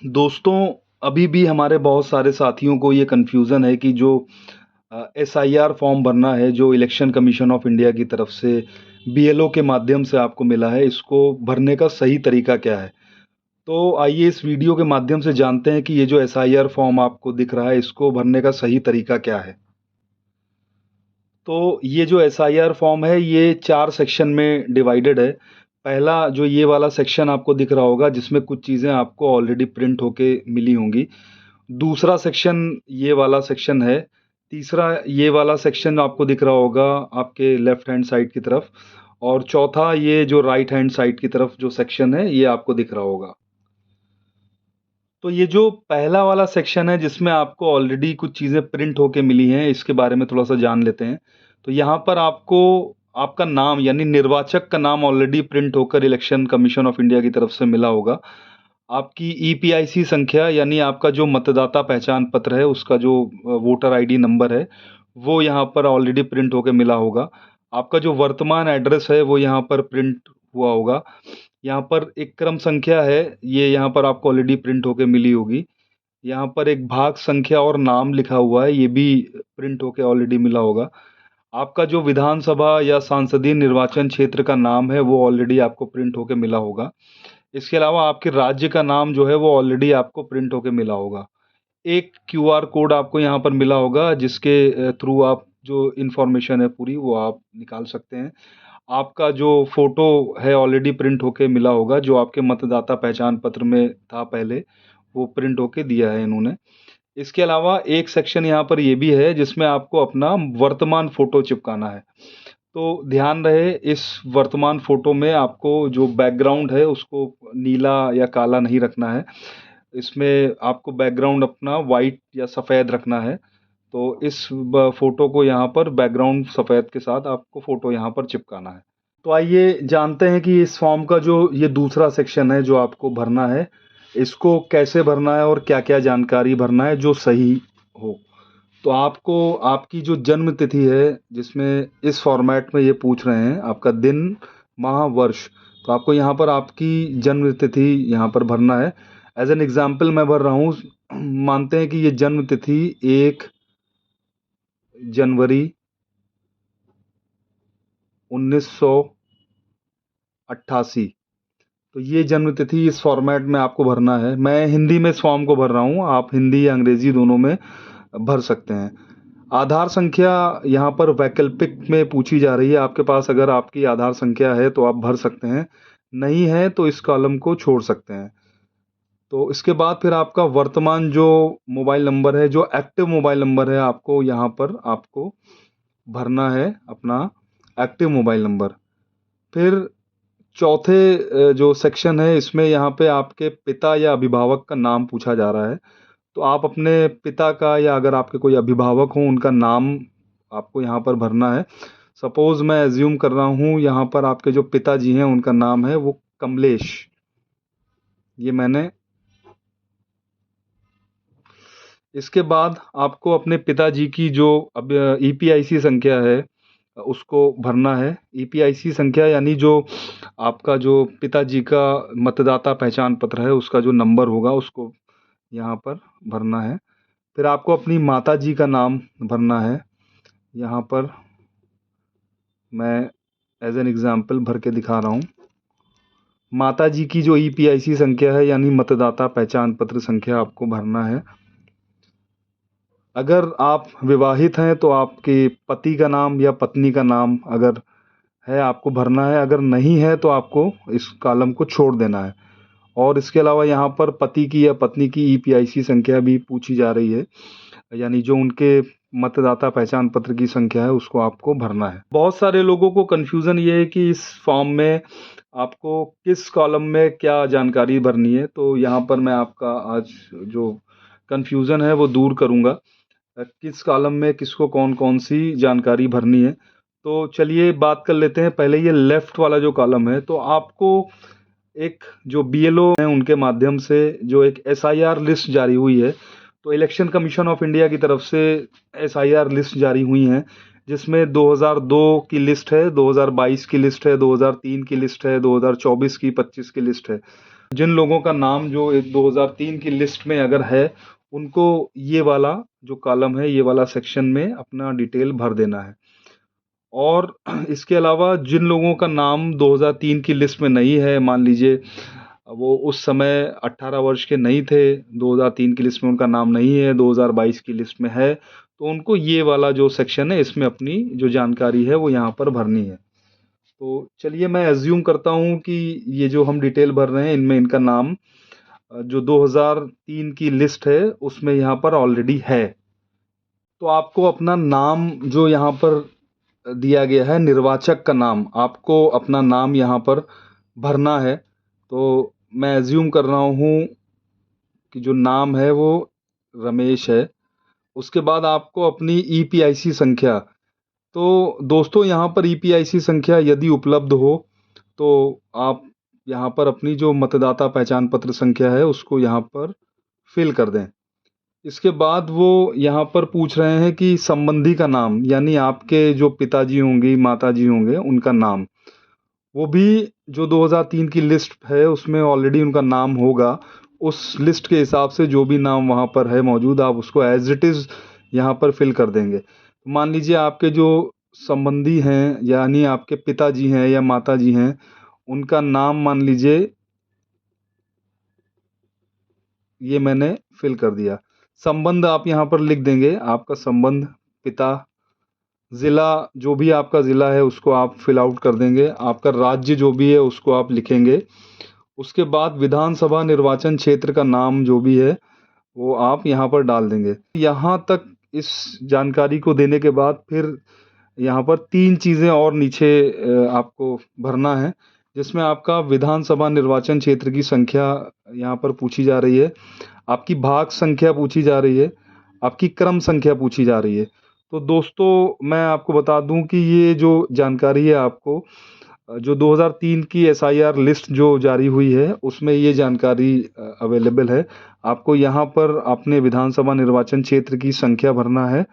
दोस्तों, अभी भी हमारे बहुत सारे साथियों को ये कन्फ्यूज़न है कि जो एसआईआर फॉर्म भरना है, जो इलेक्शन कमीशन ऑफ इंडिया की तरफ से बीएलओ के माध्यम से आपको मिला है, इसको भरने का सही तरीका क्या है? तो आइए इस वीडियो के माध्यम से जानते हैं कि ये जो एसआईआर फॉर्म आपको दिख रहा है, इसको भरने का सही तरीका क्या है? तो ये जो एसआईआर फॉर्म है, ये 4 सेक्शन में डिवाइडेड है। पहला जो ये वाला सेक्शन आपको दिख रहा होगा, जिसमें कुछ चीज़ें आपको ऑलरेडी प्रिंट होके मिली होंगी। दूसरा सेक्शन ये वाला सेक्शन है। तीसरा ये वाला सेक्शन आपको दिख रहा होगा आपके लेफ्ट हैंड साइड की तरफ और चौथा ये जो राइट हैंड साइड की तरफ जो सेक्शन है, ये आपको दिख रहा होगा। तो ये जो पहला वाला सेक्शन है जिसमें आपको ऑलरेडी कुछ चीज़ें प्रिंट होके मिली हैं, इसके बारे में थोड़ा-सा जान लेते हैं। तो यहाँ पर आपको आपका नाम यानी निर्वाचक का नाम ऑलरेडी प्रिंट होकर इलेक्शन कमीशन ऑफ इंडिया की तरफ से मिला होगा। आपकी ईपीआईसी संख्या यानी आपका जो मतदाता पहचान पत्र है, उसका जो वोटर आईडी नंबर है, वो यहाँ पर ऑलरेडी प्रिंट होके मिला होगा। आपका जो वर्तमान एड्रेस है, वो यहाँ पर प्रिंट हुआ होगा। यहाँ पर एक क्रम संख्या है, ये यहाँ पर आपको ऑलरेडी प्रिंट होके मिली होगी। यहाँ पर एक भाग संख्या और नाम लिखा हुआ है, ये भी प्रिंट होके ऑलरेडी मिला होगा। आपका जो विधानसभा या सांसदीय निर्वाचन क्षेत्र का नाम है, वो ऑलरेडी आपको प्रिंट होके मिला होगा। इसके अलावा आपके राज्य का नाम जो है, वो ऑलरेडी आपको प्रिंट होके मिला होगा। एक क्यूआर कोड आपको यहाँ पर मिला होगा, जिसके थ्रू आप जो इन्फॉर्मेशन है पूरी, वो आप निकाल सकते हैं। आपका जो फ़ोटो है ऑलरेडी प्रिंट होके मिला होगा, जो आपके मतदाता पहचान पत्र में था पहले, वो प्रिंट होके दिया है इन्होंने। इसके अलावा एक सेक्शन यहाँ पर ये भी है जिसमें आपको अपना वर्तमान फ़ोटो चिपकाना है। तो ध्यान रहे इस वर्तमान फ़ोटो में आपको जो बैकग्राउंड है उसको नीला या काला नहीं रखना है। इसमें आपको बैकग्राउंड अपना व्हाइट या सफ़ेद रखना है। तो इस फ़ोटो को यहाँ पर बैकग्राउंड सफ़ेद के साथ आपको फ़ोटो यहाँ पर चिपकाना है। तो आइए जानते हैं कि इस फॉर्म का जो ये दूसरा सेक्शन है जो आपको भरना है, इसको कैसे भरना है और क्या-क्या जानकारी भरना है जो सही हो। तो आपको आपकी जो जन्म तिथि है, जिसमें इस फ़ॉर्मेट में ये पूछ रहे हैं, आपका दिन, माह, वर्ष, तो आपको यहाँ पर आपकी जन्म तिथि यहाँ पर भरना है। एज़ एन एग्ज़ाम्पल मैं भर रहा हूँ, मानते हैं कि ये जन्म तिथि 1 जनवरी 1988, तो ये जन्म तिथि इस फ़ॉर्मेट में आपको भरना है। मैं हिंदी में इस फॉर्म को भर रहा हूँ, आप हिंदी या अंग्रेज़ी दोनों में भर सकते हैं। आधार संख्या यहाँ पर वैकल्पिक में पूछी जा रही है, आपके पास अगर आपकी आधार संख्या है तो आप भर सकते हैं, नहीं है तो इस कॉलम को छोड़ सकते हैं। तो इसके बाद फिर आपका वर्तमान जो मोबाइल नंबर है, जो एक्टिव मोबाइल नंबर है, आपको यहाँ पर आपको भरना है अपना एक्टिव मोबाइल नंबर। फिर चौथे जो सेक्शन है इसमें यहाँ पे आपके पिता या अभिभावक का नाम पूछा जा रहा है। तो आप अपने पिता का या अगर आपके कोई अभिभावक हों उनका नाम आपको यहाँ पर भरना है। सपोज़ मैं अज़्यूम कर रहा हूँ यहाँ पर आपके जो पिताजी हैं उनका नाम है वो कमलेश। ये मैंने इसके बाद आपको अपने पिताजी की जो अब ईपीआईसी संख्या है उसको भरना है। ईपीआईसी संख्या यानी जो आपका जो पिताजी का मतदाता पहचान पत्र है उसका जो नंबर होगा उसको यहाँ पर भरना है। फिर आपको अपनी माताजी का नाम भरना है। यहाँ पर मैं एज़ एन एग्ज़ाम्पल भर के दिखा रहा हूँ। माताजी की जो ईपीआईसी संख्या है यानी मतदाता पहचान पत्र संख्या आपको भरना है। अगर आप विवाहित हैं तो आपके पति का नाम या पत्नी का नाम अगर है आपको भरना है, अगर नहीं है तो आपको इस कॉलम को छोड़ देना है। और इसके अलावा यहाँ पर पति की या पत्नी की ईपीआईसी संख्या भी पूछी जा रही है, यानी जो उनके मतदाता पहचान पत्र की संख्या है उसको आपको भरना है। बहुत सारे लोगों को कन्फ्यूज़न ये है कि इस फॉर्म में आपको किस कॉलम में क्या जानकारी भरनी है, तो यहाँ पर मैं आपका आज जो कन्फ्यूज़न है वो दूर करूँगा। किस कॉलम में किसको कौन-कौन सी जानकारी भरनी है। तो चलिए बात कर लेते हैं, पहले ये लेफ़्ट वाला जो कॉलम है, तो आपको एक जो बीएलओ हैं उनके माध्यम से जो एक एसआईआर लिस्ट जारी हुई है, तो इलेक्शन कमीशन ऑफ इंडिया की तरफ से एसआईआर लिस्ट जारी हुई हैं, जिसमें 2002 की लिस्ट है, 2022 की लिस्ट है, 2003 की लिस्ट है, 2024 की 25 की लिस्ट है। जिन लोगों का नाम जो 2003 की लिस्ट में अगर है, उनको ये वाला जो कॉलम है, ये वाला सेक्शन में अपना डिटेल भर देना है। और इसके अलावा जिन लोगों का नाम 2003 की लिस्ट में नहीं है, मान लीजिए वो उस समय 18 वर्ष के नहीं थे, 2003 की लिस्ट में उनका नाम नहीं है, 2022 की लिस्ट में है, तो उनको ये वाला जो सेक्शन है इसमें अपनी जो जानकारी है वो यहाँ पर भरनी है। तो चलिए मैं एज्यूम करता हूँ कि ये जो हम डिटेल भर रहे हैं इनमें इनका नाम जो 2003 की लिस्ट है उसमें यहाँ पर ऑलरेडी है। तो आपको अपना नाम जो यहाँ पर दिया गया है, निर्वाचक का नाम, आपको अपना नाम यहाँ पर भरना है। तो मैं एज्यूम कर रहा हूँ कि जो नाम है वो रमेश है। उसके बाद आपको अपनी ईपीआईसी संख्या, तो दोस्तों यहाँ पर ईपीआईसी संख्या यदि उपलब्ध हो तो आप यहाँ पर अपनी जो मतदाता पहचान पत्र संख्या है उसको यहाँ पर फिल कर दें। इसके बाद वो यहाँ पर पूछ रहे हैं कि संबंधी का नाम, यानी आपके जो पिताजी होंगी, माताजी होंगे, उनका नाम, वो भी जो 2003 की लिस्ट है उसमें ऑलरेडी उनका नाम होगा। उस लिस्ट के हिसाब से जो भी नाम वहाँ पर है मौजूद, आप उसको एज इट इज़ यहाँ पर फिल कर देंगे। मान लीजिए आपके जो संबंधी हैं, यानी आपके पिताजी हैं या माताजी हैं, उनका नाम मान लीजिए ये मैंने फिल कर दिया। संबंध आप यहाँ पर लिख देंगे, आपका संबंध, पिता, ज़िला, जो भी आपका ज़िला है उसको आप फिल आउट कर देंगे, आपका राज्य जो भी है उसको आप लिखेंगे। उसके बाद विधानसभा निर्वाचन क्षेत्र का नाम जो भी है वो आप यहाँ पर डाल देंगे। यहाँ तक इस जानकारी को देने के बाद फिर यहाँ पर 3 चीज़ें और नीचे आपको भरना है, जिसमें आपका विधानसभा निर्वाचन क्षेत्र की संख्या यहाँ पर पूछी जा रही है, आपकी भाग संख्या पूछी जा रही है, आपकी क्रम संख्या पूछी जा रही है। तो दोस्तों मैं आपको बता दूं कि ये जो जानकारी है आपको जो 2003 की एसआईआर लिस्ट जो जारी हुई है उसमें ये जानकारी अवेलेबल है। आपको यहाँ पर अपने विधानसभा निर्वाचन क्षेत्र की संख्या भरना है,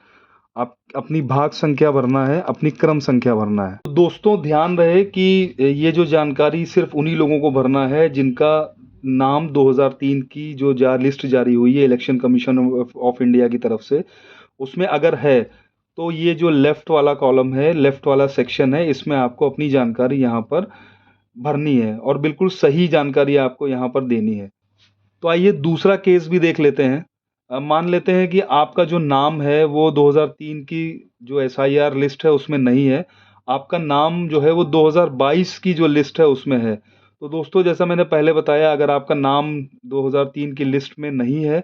आप अपनी भाग संख्या भरना है, अपनी क्रम संख्या भरना है। तो दोस्तों ध्यान रहे कि ये जो जानकारी सिर्फ उन्हीं लोगों को भरना है जिनका नाम 2003 की जो लिस्ट जारी हुई है इलेक्शन कमीशन ऑफ इंडिया की तरफ से, उसमें अगर है तो ये जो लेफ्ट वाला कॉलम है, लेफ्ट वाला सेक्शन है, इसमें आपको अपनी जानकारी यहाँ पर भरनी है और बिल्कुल सही जानकारी आपको यहाँ पर देनी है। तो आइए दूसरा केस भी देख लेते हैं। मान लेते हैं कि आपका जो नाम है वो 2003 की जो एसआईआर लिस्ट है उसमें नहीं है, आपका नाम जो है वो 2022 की जो लिस्ट है उसमें है। तो दोस्तों जैसा मैंने पहले बताया, अगर आपका नाम 2003 की लिस्ट में नहीं है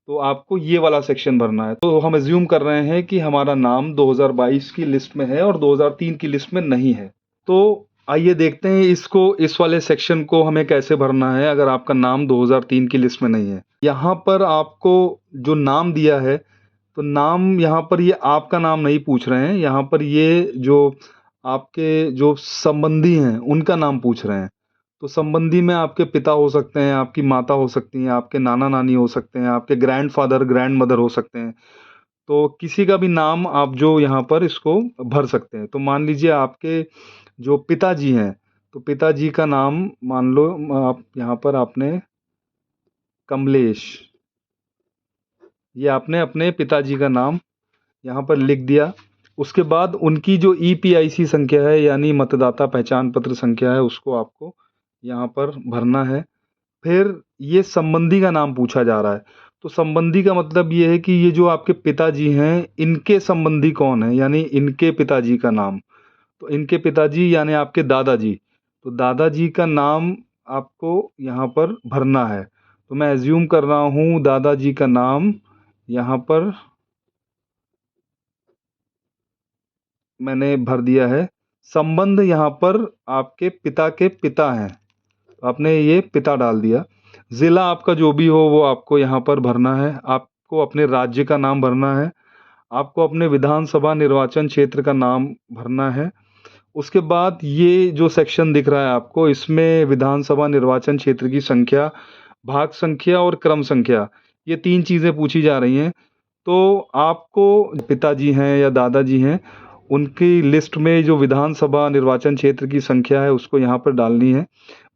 तो आपको ये वाला सेक्शन भरना है। तो हम एज्यूम कर रहे हैं कि हमारा नाम 2022 की लिस्ट में है और 2003 की लिस्ट में नहीं है। तो आइए देखते हैं इसको, इस वाले सेक्शन को हमें कैसे भरना है अगर आपका नाम 2003 की लिस्ट में नहीं है। यहाँ पर आपको जो नाम दिया है, तो नाम यहाँ पर ये आपका नाम नहीं पूछ रहे हैं, यहाँ पर ये जो आपके जो संबंधी हैं उनका नाम पूछ रहे हैं। तो संबंधी में आपके पिता हो सकते हैं, आपकी माता हो सकती हैं, आपके नाना नानी हो सकते हैं, आपके ग्रैंडफादर ग्रैंड मदर हो सकते हैं। तो किसी का भी नाम आप जो यहाँ पर इसको भर सकते हैं। तो मान लीजिए आपके जो पिताजी हैं, तो पिताजी का नाम मान लो आप यहाँ पर आपने कमलेश, ये आपने अपने पिताजी का नाम यहाँ पर लिख दिया। उसके बाद उनकी जो ईपीआईसी संख्या है यानी मतदाता पहचान पत्र संख्या है उसको आपको यहाँ पर भरना है। फिर ये संबंधी का नाम पूछा जा रहा है, तो संबंधी का मतलब ये है कि ये जो आपके पिताजी हैं इनके संबंधी कौन है, यानी इनके पिताजी का नाम। तो इनके पिताजी यानी आपके दादाजी, तो दादाजी का नाम आपको यहाँ पर भरना है। तो मैं एज्यूम कर रहा हूँ दादाजी का नाम यहाँ पर मैंने भर दिया है। संबंध यहाँ पर आपके पिता के पिता हैं, तो आपने ये पिता डाल दिया। ज़िला आपका जो भी हो वो आपको यहाँ पर भरना है। आपको अपने राज्य का नाम भरना है, आपको अपने विधानसभा निर्वाचन क्षेत्र का नाम भरना है। उसके बाद ये जो सेक्शन दिख रहा है आपको, इसमें विधानसभा निर्वाचन क्षेत्र की संख्या, भाग संख्या और क्रम संख्या, ये 3 चीज़ें पूछी जा रही हैं। तो आपको पिताजी हैं या दादाजी हैं, उनकी लिस्ट में जो विधानसभा निर्वाचन क्षेत्र की संख्या है उसको यहाँ पर डालनी है।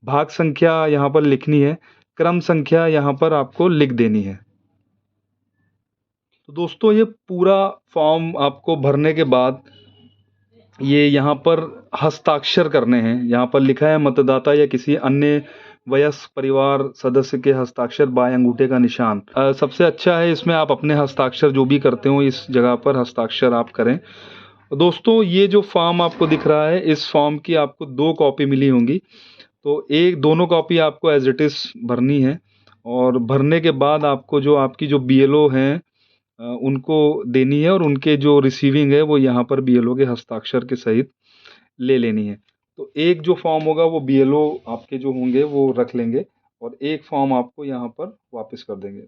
भाग संख्या यहाँ पर लिखनी है, क्रम संख्या यहाँ पर आपको लिख देनी है। तो दोस्तों ये पूरा फॉर्म आपको भरने के बाद ये यहाँ पर हस्ताक्षर करने हैं। यहाँ पर लिखा है मतदाता या किसी अन्य वयस्क परिवार सदस्य के हस्ताक्षर बाएं अंगूठे का निशान। सबसे अच्छा है इसमें आप अपने हस्ताक्षर जो भी करते हो इस जगह पर हस्ताक्षर आप करें। दोस्तों ये जो फॉर्म आपको दिख रहा है, इस फॉर्म की आपको 2 कॉपी मिली होंगी। तो दोनों कॉपी आपको एज इट इज़ भरनी है और भरने के बाद आपको जो आपकी जो बीएलओ हैं उनको देनी है और उनके जो रिसीविंग है वो यहाँ पर बीएलओ के हस्ताक्षर के सहित ले लेनी है। तो एक जो फॉर्म होगा वो बीएलओ आपके जो होंगे वो रख लेंगे और एक फॉर्म आपको यहाँ पर वापस कर देंगे।